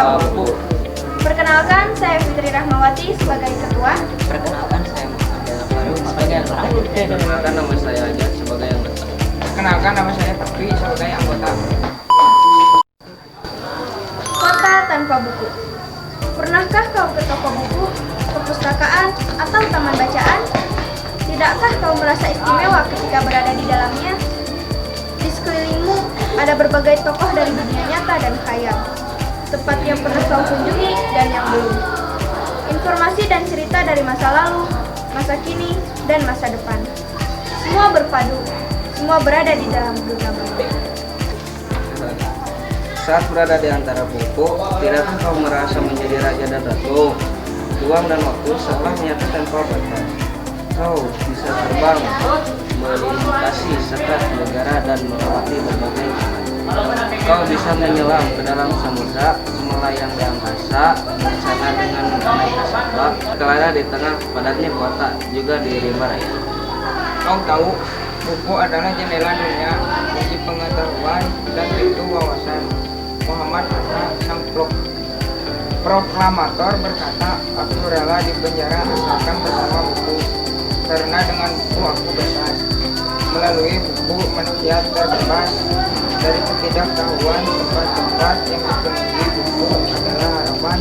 Tangka Buku. Perkenalkan, saya Fitri Rahmawati sebagai ketua. Perkenalkan, saya Muhammad Faruq sebagai anggota. Perkenalkan, nama saya Ajat sebagai anggota. Perkenalkan, nama saya Fakri sebagai anggota. Kota tanpa buku. Pernahkah kau ke toko buku, perpustakaan, atau taman bacaan? Tidakkah kau merasa istimewa ketika berada di dalamnya? Di sekelilingmu ada berbagai tokoh dari dunia nyata dan khayal, tempat yang pernah kau kunjungi dan yang belum. Informasi dan cerita dari masa lalu, masa kini, dan masa depan. Semua berpadu, semua berada di dalam genggaman. Saat berada di antara buku, tidakkah kau merasa menjadi raja dan ratu? Ruang dan waktu seolah menyatu tanpa batas. Kau bisa terbang, melintasi sekat negara dan melewati berbagai jalan. Kau bisa menyelam ke dalam samudra, melayang di angkasa, bersama dengan naik kapal, kelana di tengah padatnya kota, juga di rimba raya. Kau tahu, buku adalah jendela dunia, kunci pengetahuan, dan pintu wawasan. Muhammad Hatta, sang proklamator berkata, aku rela di penjara asalkan bersama buku, karena dengan buku aku bebas. Melalui buku manusia terbebas dari ketidaktahuan. Tempat-tempat yang dipenuhi buku adalah harapan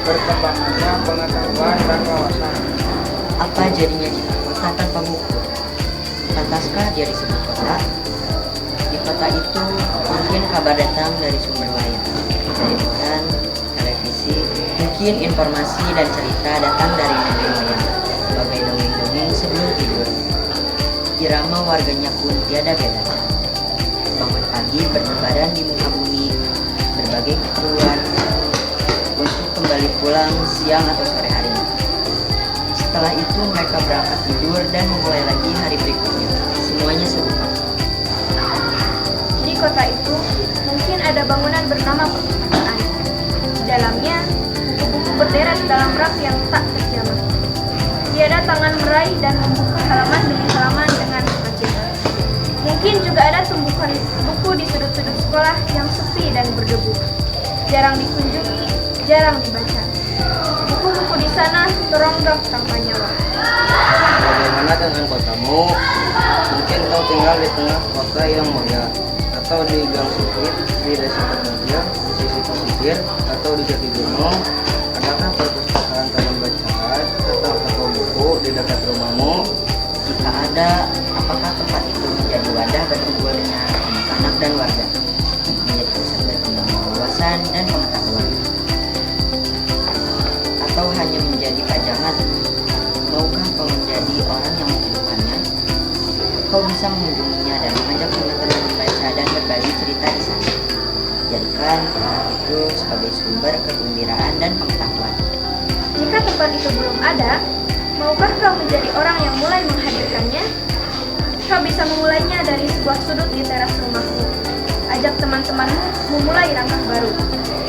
berkembangnya pengetahuan dan wawasan. Apa jadinya jika kota tanpa buku? Pantaskah dia disebut kota? Di kota itu mungkin kabar datang dari sumber lain, dari koran, televisi, mungkin informasi dan cerita datang dari nenek moyang, sebagai dongeng-dongeng sebelum tidur. Irama warganya pun tiada bedanya. Bangun pagi bertebaran di muka bumi, berbagai keperluan untuk kembali pulang siang atau sore harinya. Setelah itu mereka berangkat tidur dan memulai lagi hari berikutnya. Semuanya serupa. Di kota itu mungkin ada bangunan bernama perpustakaan. Di dalamnya buku-buku berderet dalam rak yang tak terjamah. Tiada tangan meraih dan membuka halaman demi halaman dengan sukacita. Mungkin juga ada tumpukan buku di sudut-sudut sekolah yang sepi dan berdebu. Jarang dikunjungi, jarang dibaca. Buku-buku di sana teronggak tanpa nyawa. Bagaimana dengan kotamu? Mungkin kau tinggal di tengah kota yang megah, atau di gang sempit, di desa terpencil, di sisi pesisir, atau di kaki gunung. Adakah perpustakaan taman bacaan atau toko buku di dekat rumahmu? Jika ada, apakah tempat itu menjadi wadah berkumpul dengan anak-anak dan warga, menjadi pusat berkembang wawasan dan pengetahuan, atau hanya menjadi pajangan? Maukah kau menjadi orang yang menghidupkannya? Kau bisa mengunjunginya dan mengajak teman-teman membaca dan berbagi cerita di sana. Jadikan tempat itu sebagai sumber kegembiraan dan pengetahuan. Jika tempat itu belum ada, maukah kau menjadi orang yang mulai menghadirkannya? Kau bisa memulainya dari sebuah sudut di teras rumahmu. Ajak teman-temanmu memulai langkah baru.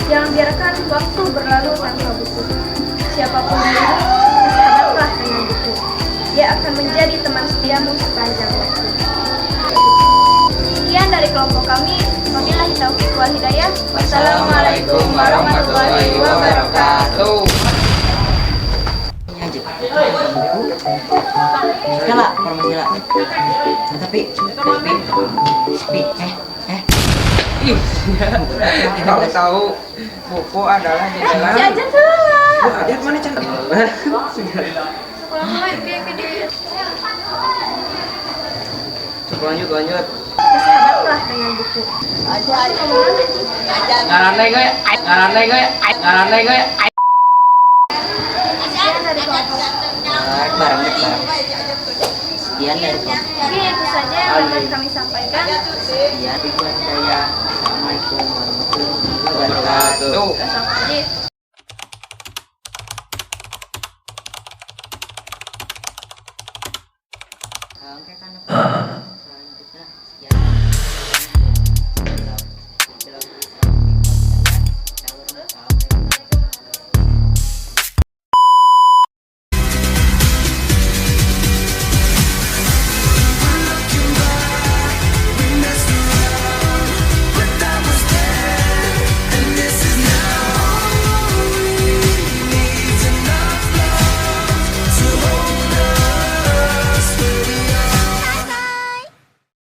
Jangan biarkan waktu berlalu tanpa buku. Siapapun dirimu, bersahabatlah dengan buku. Dia akan menjadi teman setiamu sepanjang waktu. Sekian dari kelompok kami. Wabillahi taufiq wal hidayah. Wassalamualaikum warahmatullahi wabarakatuh. Sila, formasi lah. Tapi, Ih, kau tahu, buku adalah jendela. Jajan tuh. Ajat mana cantik? Coba lanjut. Bersahabatlah dengan buku. Ngaranai gue. Sekian dari kelompok. bareng. Sekian dari kelompok. Mungkin itu saja yang dapat kami sampaikan. Sekian dari saya. Assalamualaikum warahmatullahi wabarakatuh. Tuh. Jadi